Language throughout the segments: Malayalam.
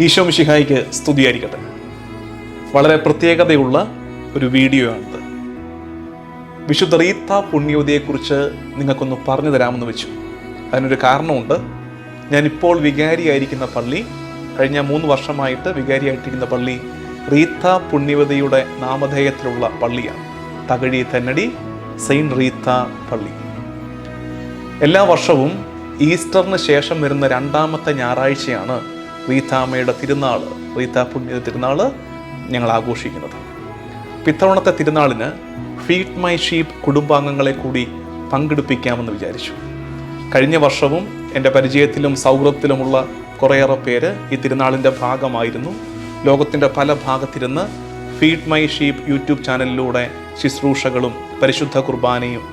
ഈശോ മിശിഹായ്ക്ക് സ്തുതിയായിരിക്കട്ടെ. വളരെ പ്രത്യേകതയുള്ള ഒരു വീഡിയോ ആണിത്. വിശുദ്ധ റീത്ത പുണ്യവതിയെക്കുറിച്ച് നിങ്ങൾക്കൊന്ന് പറഞ്ഞു തരാമെന്ന് വെച്ചു. അതിനൊരു കാരണമുണ്ട്. ഞാനിപ്പോൾ വികാരിയായിരിക്കുന്ന പള്ളി, കഴിഞ്ഞ 3 വർഷമായിട്ട് വികാരിയായിട്ടിരിക്കുന്ന പള്ളി റീത്ത പുണ്യവതിയുടെ നാമധേയത്തിലുള്ള പള്ളിയാണ്. തകഴി തെന്നടി സെയിൻറ്റ് റീത്ത പള്ളി. എല്ലാ വർഷവും ഈസ്റ്ററിന് ശേഷം വരുന്ന 2ാമത്തെ ഞായറാഴ്ചയാണ് റീത്താമ്മയുടെ തിരുനാൾ, റീത്ത പുണ്യ തിരുനാൾ ഞങ്ങൾ ആഘോഷിക്കുന്നത്. ഇത്തവണത്തെ തിരുനാളിന് ഫീഡ് മൈ ഷീപ്പ് കുടുംബാംഗങ്ങളെ കൂടി പങ്കെടുപ്പിക്കാമെന്ന് വിചാരിച്ചു. കഴിഞ്ഞ വർഷവും എൻ്റെ പരിചയത്തിലും സൗഹൃദത്തിലുമുള്ള കുറേയേറെ പേര് ഈ തിരുനാളിൻ്റെ ഭാഗമായിരുന്നു. ലോകത്തിൻ്റെ പല ഭാഗത്തിരുന്ന് ഫീഡ് മൈ ഷീപ്പ് യൂട്യൂബ് ചാനലിലൂടെ ശുശ്രൂഷകളും പരിശുദ്ധ കുർബാനയും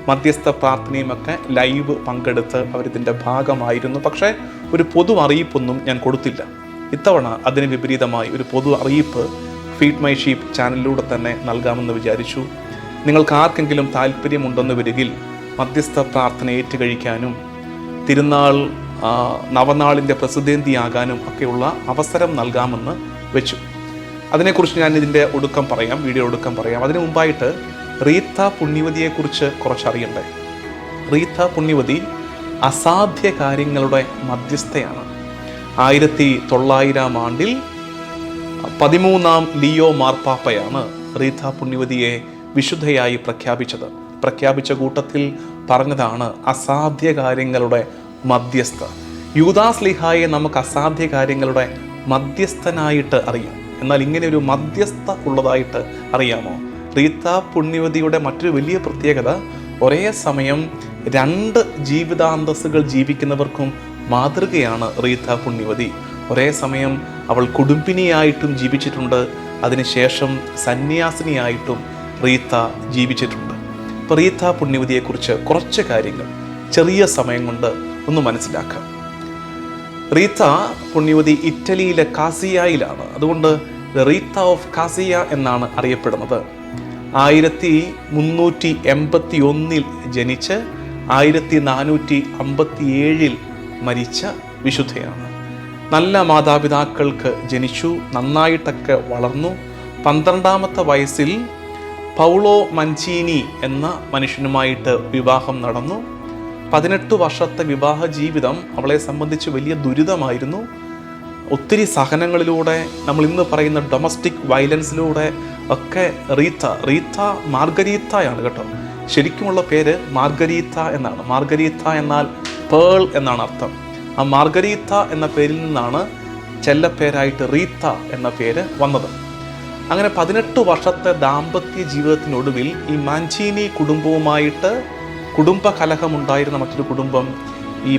മധ്യസ്ഥ പ്രാർത്ഥനയുമൊക്കെ ലൈവ് പങ്കെടുത്ത് അവരിതിൻ്റെ ഭാഗമായിരുന്നു. പക്ഷേ ഒരു പൊതു അറിയിപ്പൊന്നും ഞാൻ കൊടുത്തില്ല. ഇത്തവണ അതിന് വിപരീതമായി ഒരു പൊതു അറിയിപ്പ് ഫീഡ് മൈ ഷീപ്പ് ചാനലിലൂടെ തന്നെ നൽകാമെന്ന് വിചാരിച്ചു. നിങ്ങൾക്ക് ആർക്കെങ്കിലും താല്പര്യമുണ്ടെന്ന് വരികിൽ മധ്യസ്ഥ പ്രാർത്ഥന ഏറ്റുകഴിക്കാനും തിരുനാൾ നവനാളിൻ്റെ പ്രസിദ്ധേന്തിയാകാനും ഒക്കെയുള്ള അവസരം നൽകാമെന്ന് വെച്ചു. അതിനെക്കുറിച്ച് ഞാൻ ഇതിൻ്റെ വീഡിയോ ഒടുക്കം പറയാം. അതിനു മുമ്പായിട്ട് റീത്ത പുണ്യവതിയെക്കുറിച്ച് കുറച്ചറിയണ്ടേ. റീത്ത പുണ്യവതി അസാധ്യ കാര്യങ്ങളുടെ മധ്യസ്ഥയാണ്. 1900 ആണ്ടിൽ 13ാം ലിയോ മാർപ്പാപ്പയാണ് റീത്ത പുണ്യവതിയെ വിശുദ്ധയായി പ്രഖ്യാപിച്ച കൂട്ടത്തിൽ പറഞ്ഞതാണ് അസാധ്യ കാര്യങ്ങളുടെ മധ്യസ്ഥ. യൂദാസ്ലീഹായെ നമുക്ക് അസാധ്യ കാര്യങ്ങളുടെ മധ്യസ്ഥനായിട്ട് അറിയാം. എന്നാൽ ഇങ്ങനെ ഒരു മധ്യസ്ഥ ഉള്ളതായിട്ട് അറിയാമോ? റീത്ത പുണ്യവതിയുടെ മറ്റൊരു വലിയ പ്രത്യേകത, ഒരേ സമയം 2 ജീവിതാന്തസ്സുകൾ ജീവിക്കുന്നവർക്കും മാതൃകയാണ് റീത്ത പുണ്യവതി. ഒരേ സമയം അവൾ കുടുംബിനിയായിട്ടും ജീവിച്ചിട്ടുണ്ട്, അതിനുശേഷം സന്യാസിനിയായിട്ടും റീത്ത ജീവിച്ചിട്ടുണ്ട്. അപ്പോൾ റീത്ത പുണ്യവതിയെക്കുറിച്ച് കുറച്ച് കാര്യങ്ങൾ ചെറിയ സമയം കൊണ്ട് ഒന്ന് മനസ്സിലാക്കാം. റീത്ത പുണ്യവതി ഇറ്റലിയിലെ കാസിയയിലാണ്. അതുകൊണ്ട് റീത്ത ഓഫ് കാസിയ എന്നാണ് അറിയപ്പെടുന്നത്. 1381 ജനിച്ച് 1457 മരിച്ച വിശുദ്ധയാണ്. നല്ല മാതാപിതാക്കൾക്ക് ജനിച്ചു, നന്നായിട്ടൊക്കെ വളർന്നു. 12ാമത്തെ വയസ്സിൽ പൗളോ മഞ്ചീനി എന്ന മനുഷ്യനുമായിട്ട് വിവാഹം നടന്നു. 18 വർഷത്തെ വിവാഹ ജീവിതം അവളെ സംബന്ധിച്ച് വലിയ ദുരിതമായിരുന്നു. ഒത്തിരി സഹനങ്ങളിലൂടെ, നമ്മൾ ഇന്ന് പറയുന്ന ഡൊമസ്റ്റിക് വയലൻസിലൂടെ ഒക്കെ റീത്ത മാർഗരീത്തയാണ് കേട്ടോ. ശരിക്കുമുള്ള പേര് മാർഗരീത്ത എന്നാണ്. മാർഗരീത്ത എന്നാൽ പേൾ എന്നാണ് അർത്ഥം. ആ മാർഗരീത്ത എന്ന പേരിൽ നിന്നാണ് ചെല്ലപ്പേരായിട്ട് റീത്ത എന്ന പേര് വന്നത്. അങ്ങനെ 18 വർഷത്തെ ദാമ്പത്യ ജീവിതത്തിനൊടുവിൽ ഈ മാഞ്ചീനി കുടുംബവുമായിട്ട് കുടുംബകലഹമുണ്ടായിരുന്ന മറ്റൊരു കുടുംബം ഈ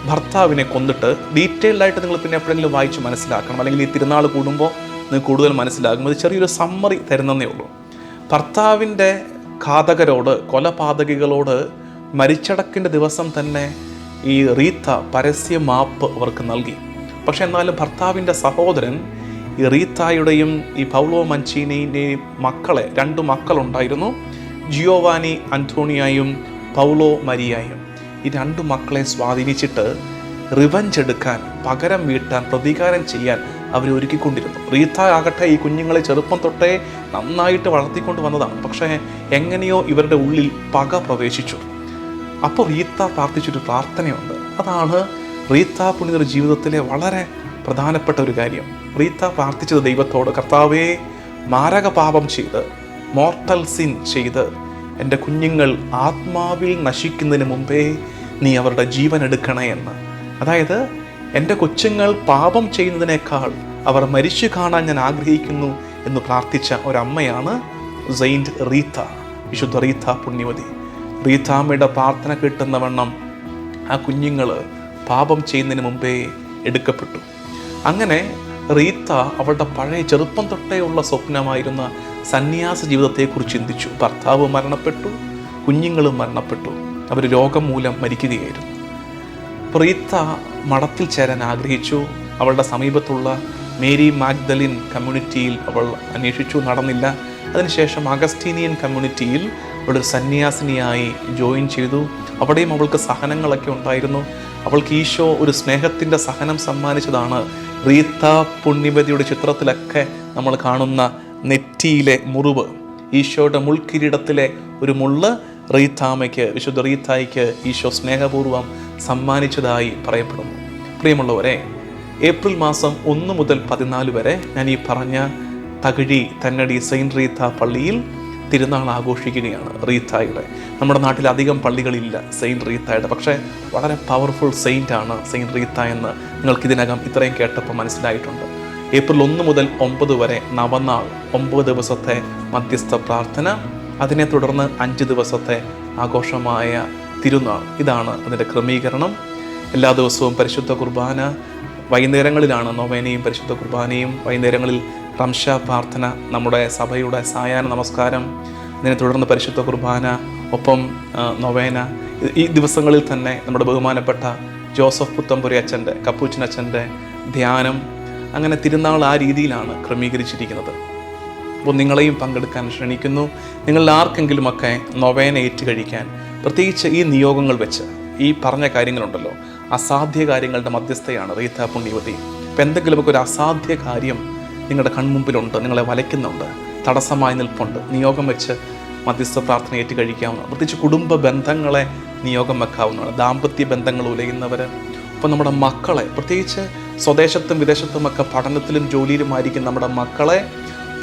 ഭർത്താവിനെ കൊന്നിട്ട് ഡീറ്റെയിൽഡായിട്ട് നിങ്ങൾ പിന്നെ എപ്പോഴെങ്കിലും വായിച്ച് മനസ്സിലാക്കണം, അല്ലെങ്കിൽ ഈ തിരുനാൾ കൂടുമ്പോൾ നിങ്ങൾക്ക് കൂടുതൽ മനസ്സിലാകും. അത് ചെറിയൊരു സമ്മറി തരുന്നതേ ഉള്ളൂ. ഭർത്താവിൻ്റെ കൊലപാതകികളോട് മരിച്ചടക്കിൻ്റെ ദിവസം തന്നെ ഈ റീത്ത പരസ്യ മാപ്പ് അവർക്ക് നൽകി. പക്ഷെ എന്നാലും ഭർത്താവിൻ്റെ സഹോദരൻ ഈ റീത്തായുടെയും ഈ പൗളോ മഞ്ചീനിയുടെയും 2 മക്കളുണ്ടായിരുന്നു. ജിയോവാനി അന്റോണിയായും പൗളോ മരിയായും. ഈ 2 മക്കളെ സ്വാധീനിച്ചിട്ട് റിവഞ്ച് എടുക്കാൻ, പകരം വീട്ടാൻ, പ്രതികാരം ചെയ്യാൻ അവർ ഒരുക്കിക്കൊണ്ടിരുന്നു. റീത്ത ആകട്ടെ ഈ കുഞ്ഞുങ്ങളെ ചെറുപ്പം തൊട്ടേ നന്നായിട്ട് വളർത്തിക്കൊണ്ട് വന്നതാണ്. പക്ഷേ എങ്ങനെയോ ഇവരുടെ ഉള്ളിൽ പക പ്രവേശിച്ചു. അപ്പോൾ റീത്ത പ്രാർത്ഥിച്ചൊരു പ്രാർത്ഥനയുണ്ട്. അതാണ് റീത്ത പുണ്യയുടെ ജീവിതത്തിലെ വളരെ പ്രധാനപ്പെട്ട ഒരു കാര്യം. റീത്ത പ്രാർത്ഥിച്ചത് ദൈവത്തോട്, കർത്താവേ, മാരക പാപം ചെയ്ത്, മോർട്ടൽ സിൻ ചെയ്ത് എൻ്റെ കുഞ്ഞുങ്ങൾ ആത്മാവിൽ നശിക്കുന്നതിന് മുമ്പേ നീ അവരുടെ ജീവൻ എടുക്കണേ എന്ന്. അതായത് എൻ്റെ കൊച്ചുങ്ങൾ പാപം ചെയ്യുന്നതിനേക്കാൾ അവർ മരിച്ചു കാണാൻ ഞാൻ ആഗ്രഹിക്കുന്നു എന്ന് പ്രാർത്ഥിച്ച ഒരമ്മയാണ് സെയിൻറ്റ് റീത്ത, വിശുദ്ധ റീത്ത പുണ്യവതി. റീത്താമ്മയുടെ പ്രാർത്ഥന കിട്ടുന്ന വണ്ണം ആ കുഞ്ഞുങ്ങൾ പാപം ചെയ്യുന്നതിന് മുമ്പേ എടുക്കപ്പെട്ടു. അങ്ങനെ റീത്ത അവളുടെ പഴയ ചെറുപ്പം തൊട്ടേ ഉള്ള സ്വപ്നമായിരുന്ന സന്യാസ ജീവിതത്തെക്കുറിച്ച് ചിന്തിച്ചു. ഭർത്താവ് മരണപ്പെട്ടു, കുഞ്ഞുങ്ങളും മരണപ്പെട്ടു, അവർ രോഗം മൂലം മരിക്കുകയായിരുന്നു. റീത്ത മഠത്തിൽ ചേരാൻ ആഗ്രഹിച്ചു. അവളുടെ സമീപത്തുള്ള മേരി മാഗ്ദലിൻ കമ്മ്യൂണിറ്റിയിൽ അവൾ അന്വേഷിച്ചു, നടന്നില്ല. അതിനുശേഷം അഗസ്റ്റീനിയൻ കമ്മ്യൂണിറ്റിയിൽ അവളൊരു സന്യാസിനിയായി ജോയിൻ ചെയ്തു. അവിടെയും അവൾക്ക് സഹനങ്ങളൊക്കെ ഉണ്ടായിരുന്നു. അവൾക്ക് ഈശോ ഒരു സ്നേഹത്തിൻ്റെ സഹനം സമ്മാനിച്ചതാണ്. റീത്ത പുണ്യവതിയുടെ ചിത്രത്തിലൊക്കെ നമ്മൾ കാണുന്ന നെറ്റിയിലെ മുറിവ്, ഈശോയുടെ മുൾക്കിരീടത്തിലെ ഒരു മുള്ള് റീത്താമ്മയ്ക്ക്, വിശുദ്ധ റീത്തായ്ക്ക് ഈശോ സ്നേഹപൂർവ്വം സമ്മാനിച്ചതായി പറയപ്പെടുന്നു. പ്രിയമുള്ളവരെ, ഏപ്രിൽ മാസം 1 മുതൽ 14 വരെ ഞാൻ ഈ പറഞ്ഞ തകഴി തന്നടി സെയിൻറ്റ് റീത്ത പള്ളിയിൽ തിരുനാൾ ആഘോഷിക്കുകയാണ് റീത്തായുടെ. നമ്മുടെ നാട്ടിൽ അധികം പള്ളികളില്ല സെയിൻറ്റ് റീത്തായുടെ, പക്ഷേ വളരെ പവർഫുൾ സെയിൻ്റ് ആണ് സെയിൻറ്റ് റീത്ത എന്ന് നിങ്ങൾക്കിതിനകം ഇത്രയും കേട്ടപ്പോൾ മനസ്സിലായിട്ടുണ്ട്. ഏപ്രിൽ 1 മുതൽ 9 വരെ നവനാൾ, 9 ദിവസത്തെ മധ്യസ്ഥ പ്രാർത്ഥന, അതിനെ തുടർന്ന് 5 ദിവസത്തെ ആഘോഷമായ തിരുനാൾ. ഇതാണ് അതിൻ്റെ ക്രമീകരണം. എല്ലാ ദിവസവും പരിശുദ്ധ കുർബാന, വൈകുന്നേരങ്ങളിലാണ് നൊവേനയും പരിശുദ്ധ കുർബാനയും, വൈകുന്നേരങ്ങളിൽ റംശ പ്രാർത്ഥന, നമ്മുടെ സഭയുടെ സായാഹ്ന നമസ്കാരം, ഇതിനെ തുടർന്ന് പരിശുദ്ധ കുർബാന, ഒപ്പം നൊവേന. ഈ ദിവസങ്ങളിൽ തന്നെ നമ്മുടെ ബഹുമാനപ്പെട്ട ജോസഫ് പുത്തമ്പുരി അച്ഛൻ്റെ, കപ്പൂച്ചൻ അച്ഛൻ്റെ ധ്യാനം, അങ്ങനെ തിരുനാൾ ആ രീതിയിലാണ് ക്രമീകരിച്ചിരിക്കുന്നത്. അപ്പോൾ നിങ്ങളെയും പങ്കെടുക്കാൻ ക്ഷണിക്കുന്നു. നിങ്ങളിൽ ആർക്കെങ്കിലുമൊക്കെ നൊവേന ഏറ്റുകഴിക്കാൻ, പ്രത്യേകിച്ച് ഈ നിയോഗങ്ങൾ വെച്ച്, ഈ പറഞ്ഞ കാര്യങ്ങളുണ്ടല്ലോ, അസാധ്യ കാര്യങ്ങളുടെ മധ്യസ്ഥയാണ് റീത്ത പുണ്യവതി. ഇപ്പം എന്തെങ്കിലുമൊക്കെ ഒരു അസാധ്യ കാര്യം നിങ്ങളുടെ കൺമുമ്പിലുണ്ട്, നിങ്ങളെ വലയ്ക്കുന്നുണ്ട്, തടസ്സമായി നിൽപ്പുണ്ട്, നിയോഗം വെച്ച് മധ്യസ്ഥ പ്രാർത്ഥന ഏറ്റ് കഴിക്കാവുന്നതാണ്. പ്രത്യേകിച്ച് കുടുംബ ബന്ധങ്ങളെ നിയോഗം വെക്കാവുന്നതാണ്. ദാമ്പത്യ ബന്ധങ്ങൾ ഉലയുന്നവർ, ഇപ്പം നമ്മുടെ മക്കളെ, പ്രത്യേകിച്ച് സ്വദേശത്തും വിദേശത്തുമൊക്കെ പഠനത്തിലും ജോലിയിലുമായിരിക്കും നമ്മുടെ മക്കളെ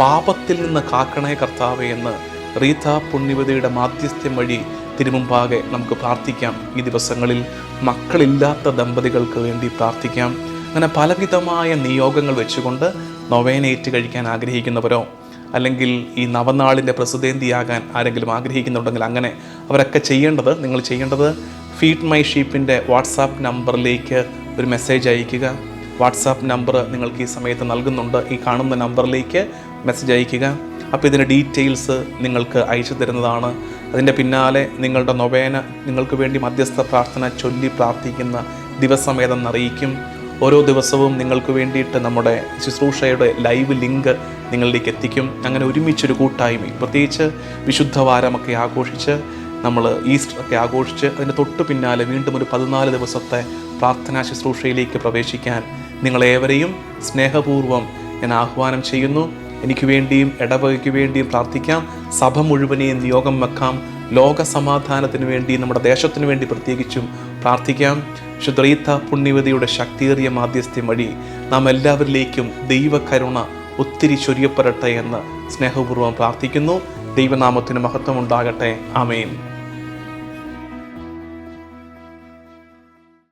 പാപത്തിൽ നിന്ന് കാക്കണേ കർത്താവേ എന്ന് റീത്ത പുണ്യവതിയുടെ മാധ്യസ്ഥ്യം വഴി തിരുമുമ്പാകെ നമുക്ക് പ്രാർത്ഥിക്കാം. ഈ ദിവസങ്ങളിൽ മക്കളില്ലാത്ത ദമ്പതികൾക്ക് വേണ്ടി പ്രാർത്ഥിക്കാം. അങ്ങനെ പലവിധമായ നിയോഗങ്ങൾ വെച്ചുകൊണ്ട് നൊവേനയേറ്റ് കഴിക്കാൻ ആഗ്രഹിക്കുന്നവരോ, അല്ലെങ്കിൽ ഈ നവനാളിൻ്റെ പ്രസിദ്ധേന്തിയാകാൻ ആരെങ്കിലും ആഗ്രഹിക്കുന്നുണ്ടെങ്കിൽ അങ്ങനെ അവരൊക്കെ നിങ്ങൾ ചെയ്യേണ്ടത് ഫീഡ് മൈ ഷീപ്പിൻ്റെ വാട്സാപ്പ് നമ്പറിലേക്ക് ഒരു മെസ്സേജ് അയയ്ക്കുക. വാട്സാപ്പ് നമ്പർ നിങ്ങൾക്ക് ഈ സമയത്ത് നൽകുന്നുണ്ട്. ഈ കാണുന്ന നമ്പറിലേക്ക് മെസ്സേജ് അയയ്ക്കുക. അപ്പോൾ ഇതിൻ്റെ ഡീറ്റെയിൽസ് നിങ്ങൾക്ക് അയച്ചു തരുന്നതാണ്. അതിൻ്റെ പിന്നാലെ നിങ്ങളുടെ നൊവേന, നിങ്ങൾക്ക് വേണ്ടി മധ്യസ്ഥ പ്രാർത്ഥന ചൊല്ലി പ്രാർത്ഥിക്കുന്ന ദിവസം ഏതെന്നറിയിക്കും. ഓരോ ദിവസവും നിങ്ങൾക്ക് വേണ്ടിയിട്ട് നമ്മുടെ ശുശ്രൂഷയുടെ ലൈവ് ലിങ്ക് നിങ്ങളിലേക്ക് എത്തിക്കും. അങ്ങനെ ഒരുമിച്ചൊരു കൂട്ടായ്മയും, പ്രത്യേകിച്ച് വിശുദ്ധവാരമൊക്കെ ആഘോഷിച്ച്, നമ്മൾ ഈസ്റ്ററൊക്കെ ആഘോഷിച്ച്, അതിൻ്റെ തൊട്ട് പിന്നാലെ വീണ്ടും ഒരു 14 ദിവസത്തെ പ്രാർത്ഥനാ ശുശ്രൂഷയിലേക്ക് പ്രവേശിക്കാൻ നിങ്ങളേവരെയും സ്നേഹപൂർവ്വം ഞാൻ ആഹ്വാനം ചെയ്യുന്നു. എനിക്ക് വേണ്ടിയും ഇടവകയ്ക്ക് വേണ്ടിയും പ്രാർത്ഥിക്കാം. സഭ മുഴുവനെയും നിയോഗം വെക്കാം. ലോക സമാധാനത്തിന് വേണ്ടി, നമ്മുടെ ദേശത്തിന് വേണ്ടി പ്രത്യേകിച്ചും പ്രാർത്ഥിക്കാം. വിശുദ്ധ റീത്ത പുണ്യവതിയുടെ ശക്തിയേറിയ മാധ്യസ്ഥ്യം വഴി നാം എല്ലാവരിലേക്കും ദൈവകരുണ ഒത്തിരി ചൊരിയപ്പെടട്ടെ എന്ന് സ്നേഹപൂർവ്വം പ്രാർത്ഥിക്കുന്നു. ദൈവനാമത്തിന് മഹത്വം ഉണ്ടാകട്ടെ. ആമേൻ.